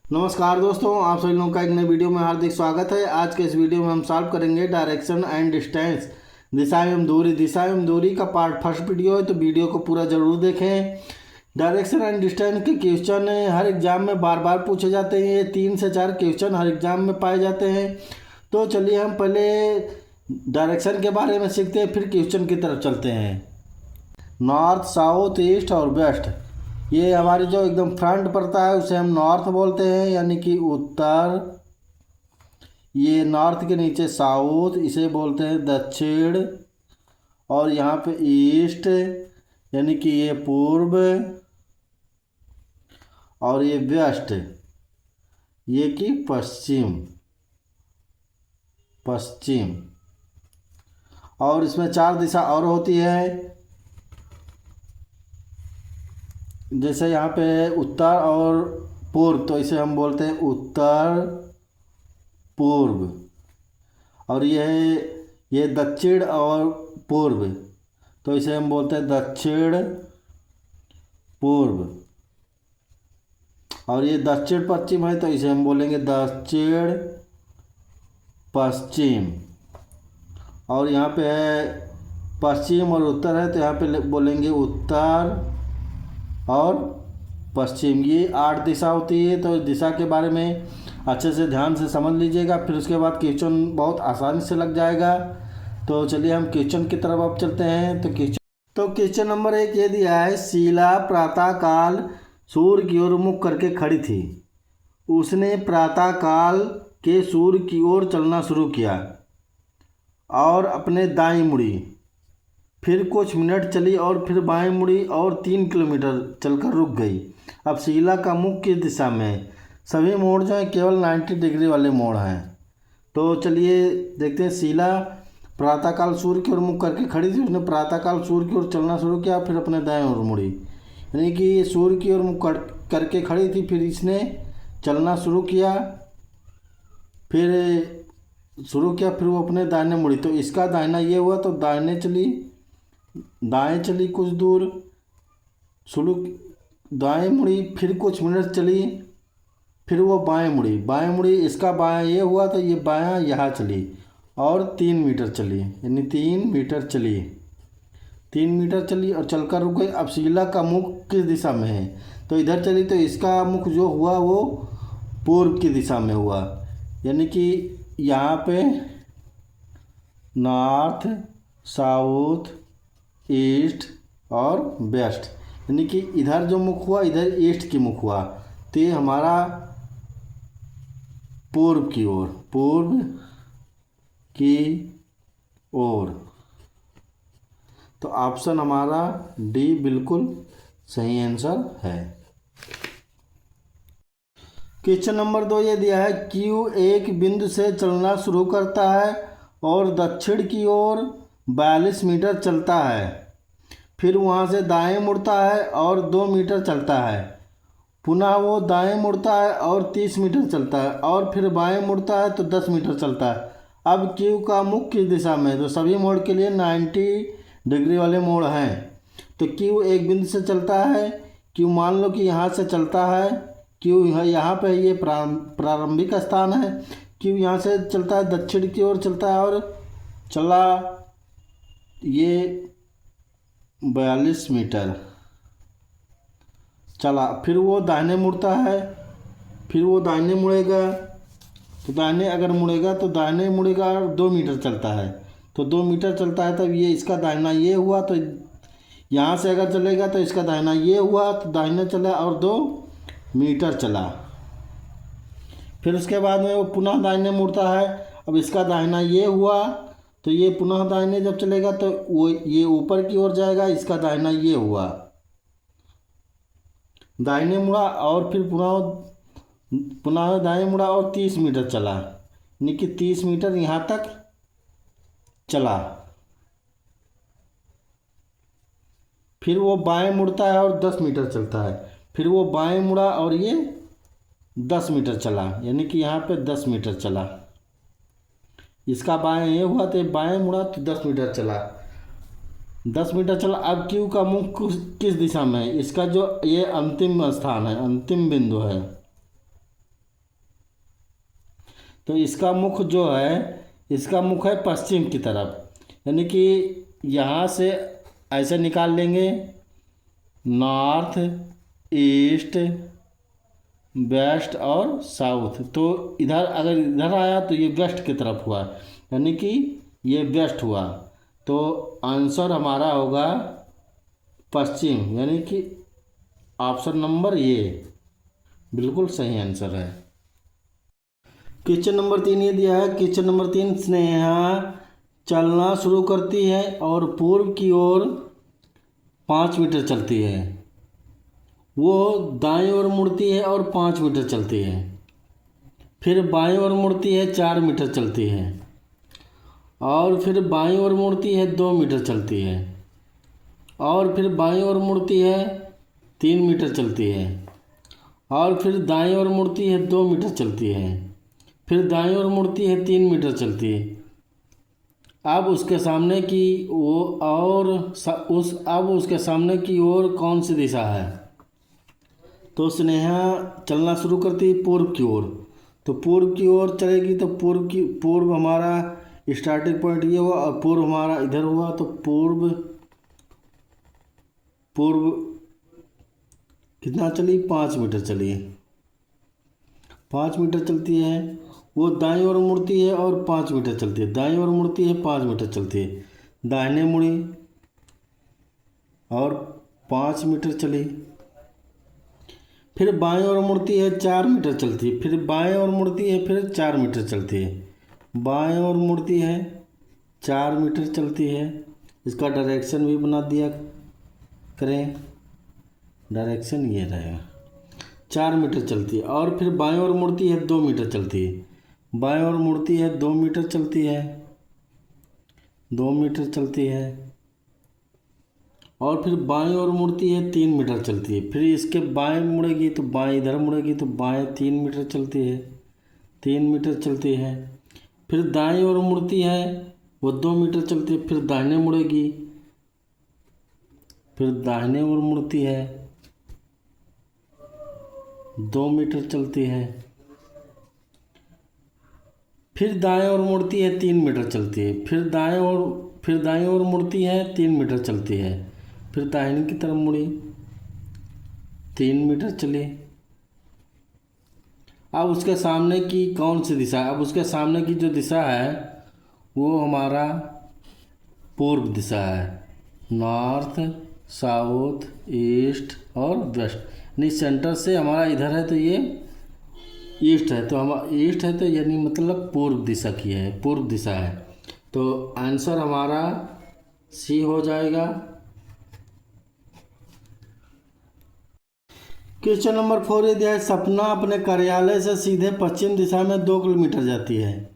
नमस्कार दोस्तों, आप सभी लोगों का एक नए वीडियो में हार्दिक स्वागत है। आज के इस वीडियो में हम सॉल्व करेंगे डायरेक्शन एंड डिस्टेंस, दिशा एवं दूरी का पार्ट फर्स्ट वीडियो है, तो वीडियो को पूरा जरूर देखें। डायरेक्शन एंड डिस्टेंस के क्वेश्चन हर एग्जाम में बार बार पूछे जाते हैं। ये 3 से 4 क्वेश्चन हर एग्जाम में पाए जाते हैं। तो चलिए हम पहले डायरेक्शन के बारे में सीखते हैं, फिर क्वेश्चन की तरफ चलते हैं। नॉर्थ, साउथ, ईस्ट और वेस्ट, ये हमारी जो एकदम फ्रंट पड़ता है उसे हम नॉर्थ बोलते हैं, यानी कि उत्तर। ये नॉर्थ के नीचे साउथ, इसे बोलते हैं दक्षिण। और यहाँ पे ईस्ट, यानी कि ये पूर्व। और ये वेस्ट, ये कि पश्चिम। और इसमें 4 दिशा और होती है, जैसे यहाँ पे उत्तर और पूर्व, तो इसे हम बोलते हैं उत्तर पूर्व। और ये दक्षिण और पूर्व, तो इसे हम बोलते हैं दक्षिण पूर्व। और ये दक्षिण पश्चिम है, तो इसे हम बोलेंगे दक्षिण पश्चिम। और यहाँ पे है पश्चिम और उत्तर है, तो यहाँ पे बोलेंगे उत्तर और पश्चिम। ये 8 दिशा होती है, तो इस दिशा के बारे में अच्छे से ध्यान से समझ लीजिएगा, फिर उसके बाद क्वेश्चन बहुत आसानी से लग जाएगा। तो चलिए हम क्वेश्चन की तरफ अब चलते हैं। तो क्वेश्चन नंबर 1 ये दिया है, शीला प्रातःकाल सूर्य की ओर मुख करके खड़ी थी। उसने प्रातःकाल के सूर्य की ओर चलना शुरू किया और अपने दाएं मुड़ी, फिर कुछ मिनट चली और फिर बाएं मुड़ी और 3 किलोमीटर चलकर रुक गई। अब शीला का मुख किस दिशा में है? सभी मोड़ जो हैं केवल 90 डिग्री वाले मोड़ हैं। तो चलिए देखते हैं। शीला प्रातःकाल सूर्य की ओर मुख करके खड़ी थी। उसने प्रातःकाल सूर्य की ओर चलना शुरू किया, फिर अपने दाएं ओर मुड़ी, यानी कि ये सूर्य की ओर मुख करके खड़ी थी, फिर इसने चलना शुरू किया, फिर वो अपने दाहिने मुड़ी। तो इसका दाहिना ये हुआ, तो दाएं चली कुछ दूर, दाएं मुड़ी, फिर कुछ मिनट चली, फिर वो बाएं मुड़ी। इसका बायां ये हुआ, तो ये बायां यहाँ चली और 3 मीटर चली, यानी 3 मीटर चली और चलकर रुक गई। अब शीला का मुख किस दिशा में है? तो इधर चली, तो इसका मुख जो हुआ वो पूर्व की दिशा में हुआ, यानी कि यहाँ पे नॉर्थ, साउथ, ईस्ट और वेस्ट, यानी कि इधर जो मुख हुआ इधर ईस्ट की मुख हुआ, तो ये हमारा पूर्व की ओर। तो ऑप्शन हमारा डी बिल्कुल सही आंसर है। क्वेश्चन नंबर 2 ये दिया है, क्यू एक बिंदु से चलना शुरू करता है और दक्षिण की ओर 42 मीटर चलता है, फिर वहाँ से दाएं मुड़ता है और 2 मीटर चलता है, पुनः वो दाएं मुड़ता है और 30 मीटर चलता है, और फिर बाएं मुड़ता है तो 10 मीटर चलता है। अब क्यू का मुख किस दिशा में है? तो सभी मोड़ के लिए 90 डिग्री वाले मोड़ हैं। तो क्यू एक बिंदु से चलता है, क्यू मान लो कि यहाँ से चलता है, क्यू यहाँ पे ये प्रारंभिक स्थान है। क्यू यहाँ से चलता है, दक्षिण की ओर चलता है और चला ये 42 मीटर चला, फिर वो दाहिने मुड़ता है, फिर वो दाहिने मुड़ेगा, तो दाहिने अगर मुड़ेगा तो दाहिने मुड़ेगा और 2 मीटर चलता है, तो 2 मीटर चलता है, तब ये इसका दाहिना ये हुआ, तो यहाँ से अगर चलेगा तो इसका दाहिना ये हुआ, तो दाहिने चला और 2 मीटर चला। फिर उसके बाद में वो पुनः दाहिने मुड़ता है। अब इसका दाहिना ये हुआ, तो ये पुनः दाहिने जब चलेगा तो वो ये ऊपर की ओर जाएगा, इसका दाहिना ये हुआ, दाहिने मुड़ा और फिर पुनः दाएं मुड़ा और 30 मीटर चला, यानी कि 30 मीटर यहाँ तक चला। फिर वो बाएं मुड़ता है और 10 मीटर चलता है, फिर वो बाएं मुड़ा और ये 10 मीटर चला, यानी कि यहाँ पे 10 मीटर चला। इसका बाएं ये हुआ, तो बाएं मुड़ा तो 10 मीटर चला, 10 मीटर चला। अब क्यू का मुख किस दिशा में है? इसका जो ये अंतिम स्थान है, अंतिम बिंदु है, तो इसका मुख जो है, इसका मुख है पश्चिम की तरफ, यानी कि यहाँ से ऐसे निकाल लेंगे, नॉर्थ, ईस्ट, वेस्ट और साउथ। तो इधर अगर इधर आया तो ये वेस्ट की तरफ हुआ, यानी कि ये वेस्ट हुआ। तो आंसर हमारा होगा पश्चिम, यानी कि ऑप्शन नंबर ये बिल्कुल सही आंसर है। क्वेश्चन नंबर 3 ये दिया है। क्वेश्चन नंबर 3, स्नेहा चलना शुरू करती है और पूर्व की ओर 5 मीटर चलती है। वो दाईं ओर मुड़ती है और 5 मीटर चलती है। फिर बाईं ओर मुड़ती है, 4 मीटर चलती है। और फिर बाईं ओर मुड़ती है, 2 मीटर चलती है। और फिर बाईं ओर मुड़ती है, 3 मीटर चलती है। और फिर दाईं ओर मुड़ती है, 2 मीटर चलती है। फिर दाईं ओर मुड़ती है, 3 मीटर चलती है। अब उसके सामने की वो और अब उसके सामने की ओर कौन सी दिशा है? तो स्नेहा चलना शुरू करती है पूर्व की ओर। तो पूर्व की ओर चलेगी तो पूर्व हमारा स्टार्टिंग पॉइंट ये हुआ और पूर्व हमारा इधर हुआ। तो पूर्व कितना चली? 5 मीटर चली। 5 मीटर चलती है। वो दाईं ओर मुड़ती है और 5 मीटर चलती है। दाईं ओर मुड़ती है, 5 मीटर चलती है। दाहिने मुड़ी और 5 मीटर चली। फिर बाएं ओर मुड़ती है, 4 मीटर चलती है। फिर बाएं ओर मुड़ती है, फिर 4 मीटर चलती है। बाएं ओर मुड़ती है, 4 मीटर चलती है। इसका डायरेक्शन भी बना दिया करें, डायरेक्शन ये रहेगा। 4 मीटर चलती है। और फिर बाएं ओर मुड़ती है, 2 मीटर चलती है। बाएं ओर मुड़ती है, 2 मीटर चलती है। 2 मीटर चलती है। और फिर बाएं ओर मुड़ती है, 3 मीटर चलती है। फिर इसके बाएं मुड़ेगी तो बाएं इधर मुड़ेगी तो बाएं 3 मीटर चलती है। 3 मीटर चलती है। फिर दाएं ओर मुड़ती है, वो 2 मीटर चलती है। फिर दाहिने मुड़ेगी, फिर दाहिने ओर मुड़ती है, 2 मीटर चलती है। फिर दाएं ओर मुड़ती है, 3 मीटर चलती है। फिर दाएं ओर मुड़ती है, 3 मीटर चलती है। फिर दाहिने की तरफ मुड़ी, 3 मीटर चली। अब उसके सामने की कौन सी दिशा है? अब उसके सामने की जो दिशा है वो हमारा पूर्व दिशा है। नॉर्थ, साउथ, ईस्ट और वेस्ट। यानी सेंटर से हमारा इधर है तो ये ईस्ट है, तो हम ईस्ट है तो यानी मतलब पूर्व दिशा की है, पूर्व दिशा है। तो आंसर हमारा सी हो जाएगा। क्वेश्चन नंबर 4 ये दिया है। सपना अपने कार्यालय से सीधे पश्चिम दिशा में 2 किलोमीटर जाती है।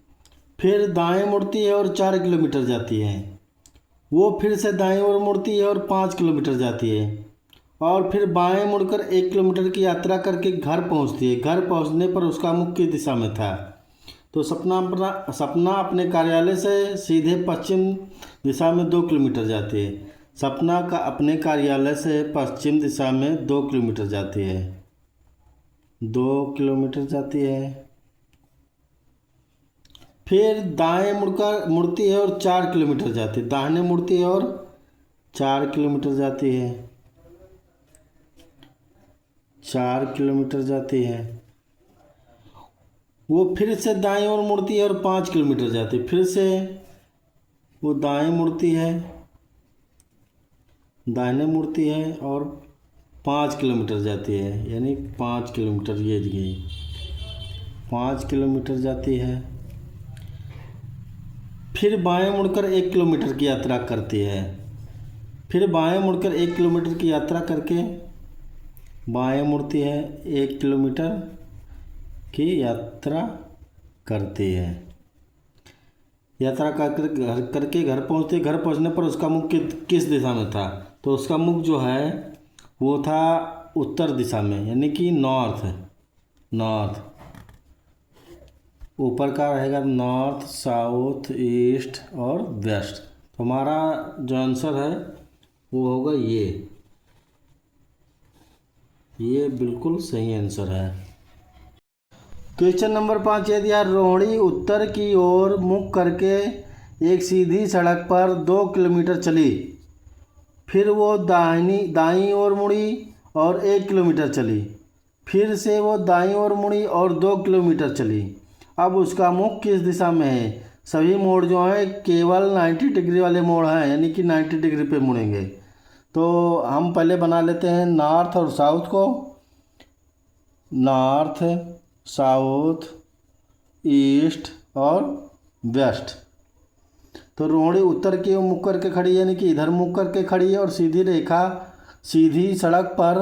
फिर दाएं मुड़ती है और 4 किलोमीटर जाती है। वो फिर से दाएं ओर मुड़ती है और 5 किलोमीटर जाती है। और फिर बाएं मुड़कर 1 किलोमीटर की यात्रा करके घर पहुंचती है। घर पहुंचने पर उसका मुख किस दिशा में था? तो सपना अपने कार्यालय से सीधे पश्चिम दिशा में 2 किलोमीटर जाती है। सपना का अपने कार्यालय से पश्चिम दिशा में 2 किलोमीटर जाती है। 2 किलोमीटर जाती है। फिर दाएं मुड़ती है और 4 किलोमीटर जाती है। दाहिने मुड़ती है और 4 किलोमीटर जाती है। 4 किलोमीटर जाती है। वो फिर से दाएं ओर मुड़ती है और 5 किलोमीटर जाती है। फिर से वो दाएं मुड़ती है, दाहिने मुड़ती है और 5 किलोमीटर जाती है, यानी 5 किलोमीटर ये गई, 5 किलोमीटर जाती है। फिर बाएं मुड़कर 1 किलोमीटर की यात्रा करती है। फिर बाएं मुड़कर 1 किलोमीटर की यात्रा करके बाएं मुड़ती है, 1 किलोमीटर की यात्रा करती है। यात्रा करके घर पहुँचते। घर पहुँचने पर उसका मुख किस दिशा में था? तो उसका मुख जो है वो था उत्तर दिशा में, यानी कि नॉर्थ। ऊपर का रहेगा नॉर्थ, साउथ, ईस्ट और वेस्ट। तो हमारा जो आंसर है वो होगा ये बिल्कुल सही आंसर है। क्वेश्चन नंबर 5 यदि यार रोहिणी उत्तर की ओर मुख करके एक सीधी सड़क पर 2 किलोमीटर चली, फिर वो दाईं ओर मुड़ी और 1 किलोमीटर चली, फिर से वो दाईं ओर मुड़ी और 2 किलोमीटर चली। अब उसका मुख किस दिशा में है? सभी मोड़ जो हैं केवल 90 डिग्री वाले मोड़ हैं, यानी कि 90 डिग्री पे मुड़ेंगे। तो हम पहले बना लेते हैं नॉर्थ और साउथ को। नॉर्थ, साउथ, ईस्ट और वेस्ट। तो रोहिणी उत्तर की ओर मुख करके खड़ी है, यानी कि इधर मुख करके खड़ी है और सीधी सड़क पर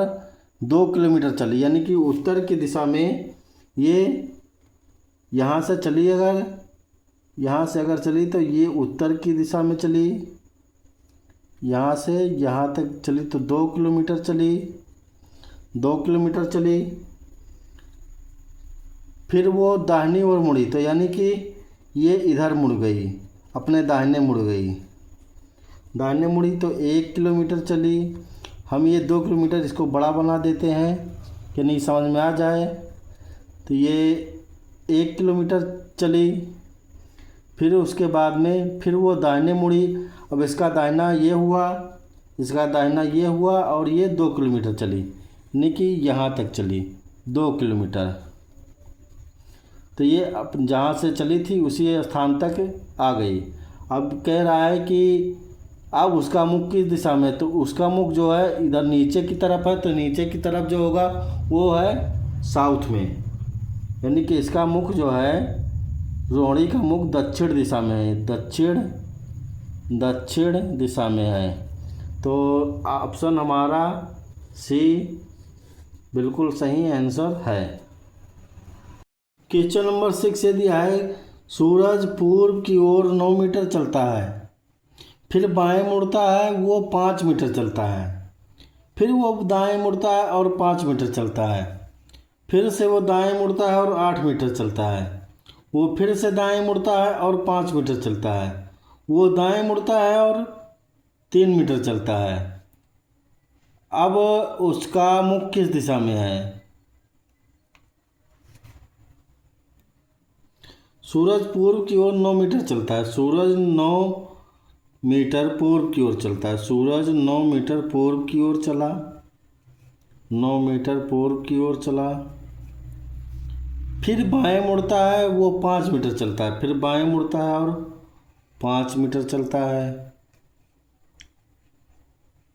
2 किलोमीटर चली, यानी कि उत्तर की दिशा में ये यहाँ से चली, अगर यहाँ से अगर चली तो ये उत्तर की दिशा में चली, यहाँ से यहाँ तक चली तो 2 किलोमीटर चली, 2 किलोमीटर चली। फिर वो दाहिनी ओर मुड़ी, तो यानी कि ये इधर मुड़ गई, अपने दाहिने मुड़ गई, दाहिने मुड़ी तो 1 किलोमीटर चली। हम ये 2 किलोमीटर इसको बड़ा बना देते हैं कि नहीं समझ में आ जाए। तो ये 1 किलोमीटर चली, फिर उसके बाद में फिर वो दाहिने मुड़ी। अब इसका दाहिना ये हुआ, इसका दाहिना ये हुआ और ये 2 किलोमीटर चली, यानी कि यहाँ तक चली 2 किलोमीटर। तो ये अब जहाँ से चली थी उसी स्थान तक आ गई। अब कह रहा है कि अब उसका मुख किस दिशा में? तो उसका मुख जो है इधर नीचे की तरफ है, तो नीचे की तरफ जो होगा वो है साउथ में, यानी कि इसका मुख जो है रोहिणी का मुख दक्षिण दिशा में है, दक्षिण दिशा में है। तो ऑप्शन हमारा सी बिल्कुल सही आंसर है। क्वेश्चन नंबर 6 यदि है सूरज पूर्व की ओर 9 मीटर चलता है, फिर बाएं मुड़ता है, वो 5 मीटर चलता है, फिर वो दाएं मुड़ता है और 5 मीटर चलता है, फिर से वो दाएं मुड़ता है और 8 मीटर चलता है, वो फिर से दाएं मुड़ता है और 5 मीटर चलता है, वो दाएं मुड़ता है और 3 मीटर चलता है। अब उसका मुख किस दिशा में है? सूरज पूर्व की ओर 9 मीटर चलता है, सूरज 9 मीटर पूर्व की ओर चलता है, सूरज 9 मीटर पूर्व की ओर चला, 9 मीटर पूर्व की ओर चला, फिर बाएं मुड़ता है, वो 5 मीटर चलता है, फिर बाएं मुड़ता है और 5 मीटर चलता है,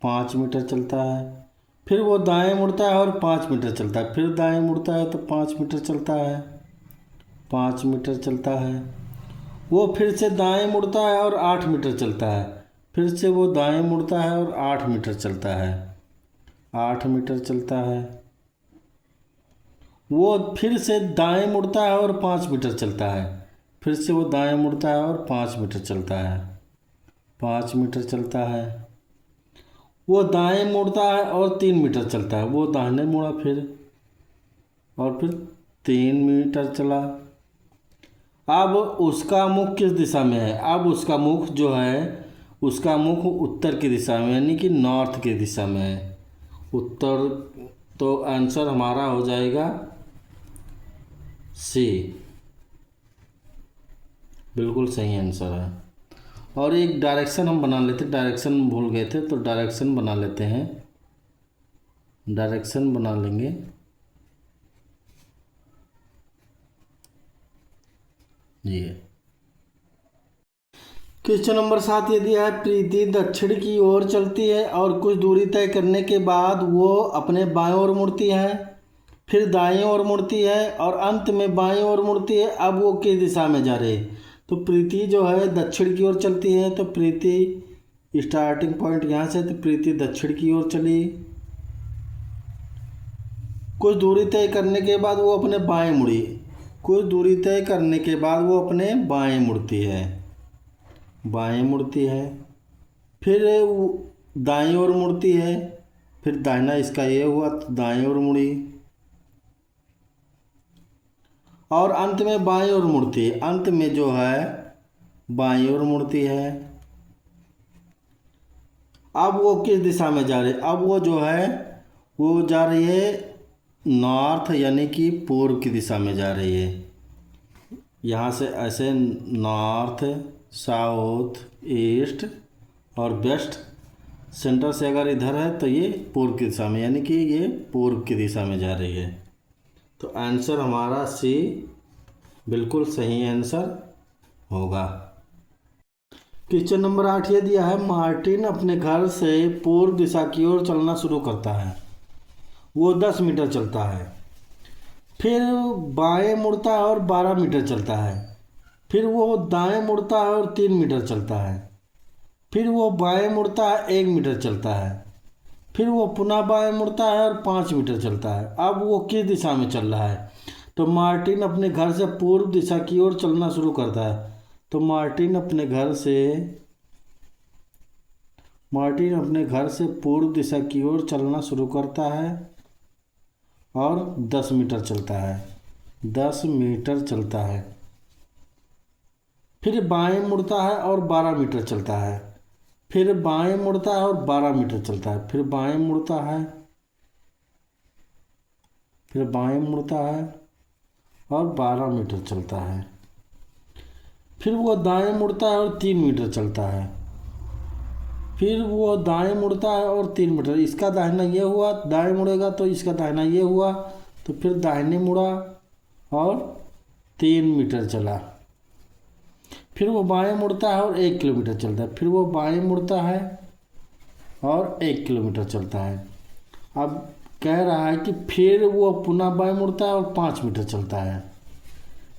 5 मीटर चलता है, फिर वो दाएं मुड़ता है और 5 मीटर चलता है, फिर दाएं मुड़ता है तो 5 मीटर चलता है, 5 मीटर चलता है, वो फिर से दाएं मुड़ता है और 8 मीटर चलता है, फिर से वो दाएं मुड़ता है और 8 मीटर चलता है, 8 मीटर चलता है, वो फिर से दाएं मुड़ता है और 5 मीटर चलता है, फिर से वो दाएं मुड़ता है और 5 मीटर चलता है, 5 मीटर चलता है, वो दाएं मुड़ता है और 3 मीटर चलता है, वो दाहिने मुड़ा और फिर 3 मीटर चला। अब उसका मुख किस दिशा में है? अब उसका मुख जो है उसका मुख उत्तर की दिशा में, यानी कि नॉर्थ की दिशा में है, उत्तर। तो आंसर हमारा हो जाएगा सी, बिल्कुल सही आंसर है। और एक डायरेक्शन हम बना लेते, डायरेक्शन भूल गए थे तो डायरेक्शन बना लेते हैं, डायरेक्शन बना लेंगे। जी क्वेश्चन नंबर 7 यदि है प्रीति दक्षिण की ओर चलती है और कुछ दूरी तय करने के बाद वो अपने बाएं ओर मुड़ती है, फिर दाएं ओर मुड़ती है और अंत में बाएं ओर मुड़ती है। अब वो किस दिशा में जा रही है? तो प्रीति जो है दक्षिण की ओर चलती है, तो प्रीति स्टार्टिंग पॉइंट यहाँ से, तो प्रीति दक्षिण की ओर चली, कुछ दूरी तय करने के बाद वो अपने बाएं मुड़ी, कुछ दूरी तय करने के बाद वो अपने बाएं मुड़ती है, बाएं मुड़ती है, फिर दाएं ओर मुड़ती है, फिर दाहिना इसका ये हुआ तो दाएं ओर मुड़ी और अंत में बाएं ओर मुड़ती है, अंत में जो है बाएं ओर मुड़ती है। अब वो किस दिशा में जा रही है? अब वो जो है वो जा रही है नॉर्थ यानी कि पूर्व की दिशा में जा रही है। यहाँ से ऐसे नॉर्थ, साउथ, ईस्ट और वेस्ट, सेंटर से अगर इधर है तो ये पूर्व की दिशा में, यानी कि ये पूर्व की दिशा में जा रही है। तो आंसर हमारा सी बिल्कुल सही आंसर होगा। क्वेश्चन नंबर 8 ये दिया है, मार्टिन अपने घर से पूर्व दिशा की ओर चलना शुरू करता है। वो 10 मीटर चलता है, फिर बाएं मुड़ता है और 12 मीटर चलता है, फिर वो दाएं मुड़ता है और 3 मीटर चलता है, फिर वो बाएं मुड़ता है 1 मीटर चलता है, फिर वो पुनः बाएं मुड़ता है और 5 मीटर चलता है। अब वो किस दिशा में चल रहा है? तो मार्टिन अपने घर से पूर्व दिशा की ओर चलना शुरू करता है। तो मार्टिन अपने घर से पूर्व दिशा की ओर चलना शुरू करता है और 10 मीटर चलता है, 10 मीटर चलता है, फिर बाएं मुड़ता है और 12 मीटर चलता है, फिर बाएं मुड़ता है और 12 मीटर चलता है, फिर बाएं मुड़ता है, फिर बाएं मुड़ता है और 12 मीटर चलता है, फिर वो दाएं मुड़ता है और 3 मीटर चलता है, फिर वो दाएं मुड़ता है और 3 मीटर। इसका दाहिना ये हुआ, दाएं मुड़ेगा तो इसका दाहिना ये हुआ, तो फिर दाहिने मुड़ा और 3 मीटर चला, फिर वो बाएं मुड़ता है और 1 किलोमीटर चलता है, फिर वो बाएं मुड़ता है और 1 किलोमीटर चलता है। अब कह रहा है कि फिर वो पुनः बाएं मुड़ता है और 5 मीटर चलता है,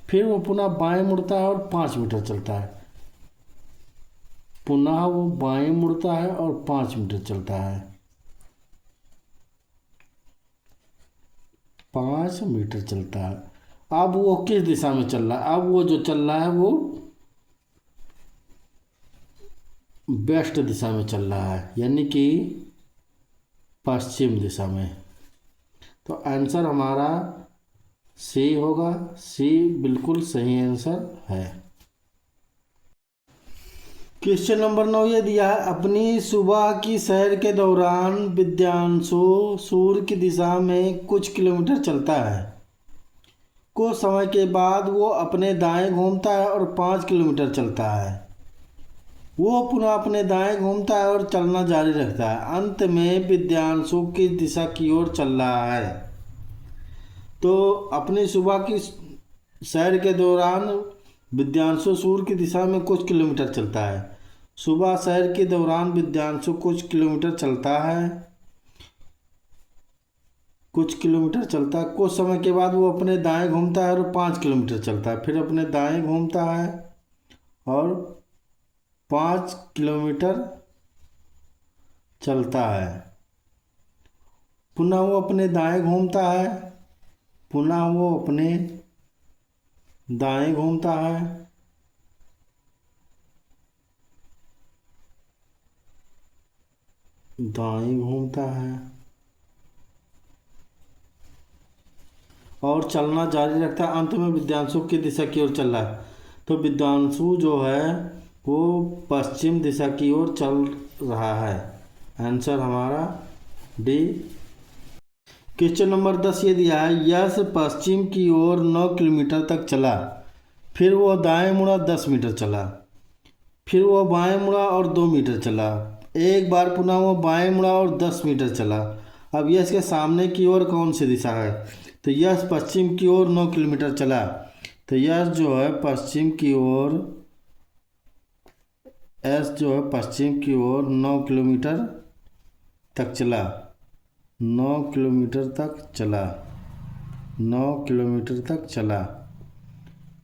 फिर वो पुनः बाएं मुड़ता है और 5 मीटर चलता है, पुनः वो बाएं मुड़ता है और 5 मीटर चलता है, 5 मीटर चलता है। अब वो किस दिशा में चल रहा है? अब वो जो चल रहा है वो वेस्ट दिशा में चल रहा है, यानी कि पश्चिम दिशा में। तो आंसर हमारा सी होगा, सी बिल्कुल सही आंसर है। क्वेश्चन नंबर 9 ये दिया है, अपनी सुबह की सैर के दौरान विद्यांशु सूर्य की दिशा में कुछ किलोमीटर चलता है। कुछ समय के बाद वो अपने दाएं घूमता है और 5 किलोमीटर चलता है। वो पुनः अपने दाएं घूमता है और चलना जारी रखता है। अंत में विद्यांशु किस दिशा की ओर चल रहा है? तो अपनी सुबह की सैर के दौरान विद्यांशु सूर्य की दिशा में कुछ किलोमीटर चलता है। सुबह सैर के दौरान विद्यांशु कुछ किलोमीटर चलता है, कुछ समय के बाद वो अपने दाएं घूमता है और 5 किलोमीटर चलता है, फिर अपने दाएं घूमता है और 5 किलोमीटर चलता है, पुनः वो अपने दाएं घूमता है, पुनः वो अपने दाएं घूमता है, दाएं घूमता है और चलना जारी रखता है। अंत में विद्यांशु की दिशा की ओर चल रहा है। तो विद्यांशु जो है वो पश्चिम दिशा की ओर चल रहा है। आंसर हमारा डी। क्वेश्चन नंबर 10 ये दिया है, यश पश्चिम की ओर 9 किलोमीटर तक चला, फिर वो दाएं मुड़ा 10 मीटर चला, फिर वो बाएं मुड़ा और 2 मीटर चला, एक बार पुनः वो बाएं मुड़ा और 10 मीटर चला। अब यश के सामने की ओर कौन सी दिशा है? तो यश पश्चिम की ओर 9 किलोमीटर चला। तो यश जो है पश्चिम की ओर 9 किलोमीटर तक चला, 9 किलोमीटर तक चला,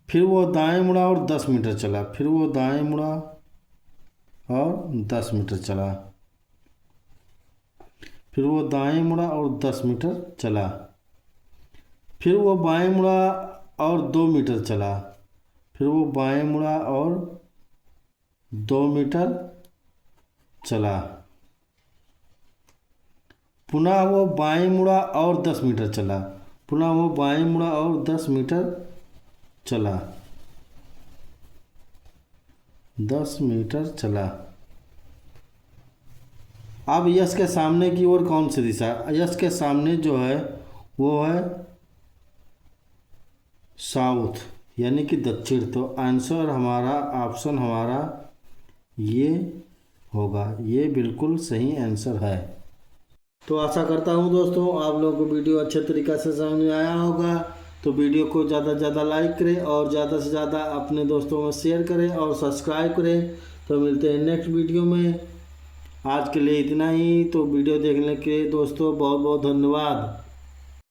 फिर वो दाएं मुड़ा और 10 मीटर चला, फिर वो दाएं मुड़ा और 10 मीटर चला, फिर वो दाएं मुड़ा और 10 मीटर चला, फिर वो बाएं मुड़ा और 2 मीटर चला, फिर वो बाएं मुड़ा और 2 मीटर चला, पुनः वो बाएं मुड़ा और 10 मीटर चला, पुनः वो बाएं मुड़ा और 10 मीटर चला, 10 मीटर चला। अब यश के सामने की ओर कौन सी दिशा? यश के सामने जो है वो है साउथ यानी कि दक्षिण। तो आंसर हमारा ऑप्शन हमारा ये होगा, ये बिल्कुल सही आंसर है। तो आशा करता हूँ दोस्तों आप लोगों को वीडियो अच्छे तरीक़े से समझ में आया होगा। तो वीडियो को ज़्यादा से ज़्यादा लाइक करें और ज़्यादा से ज़्यादा अपने दोस्तों में शेयर करें और सब्सक्राइब करें। तो मिलते हैं नेक्स्ट वीडियो में। आज के लिए इतना ही। तो वीडियो देखने के लिए दोस्तों बहुत बहुत धन्यवाद।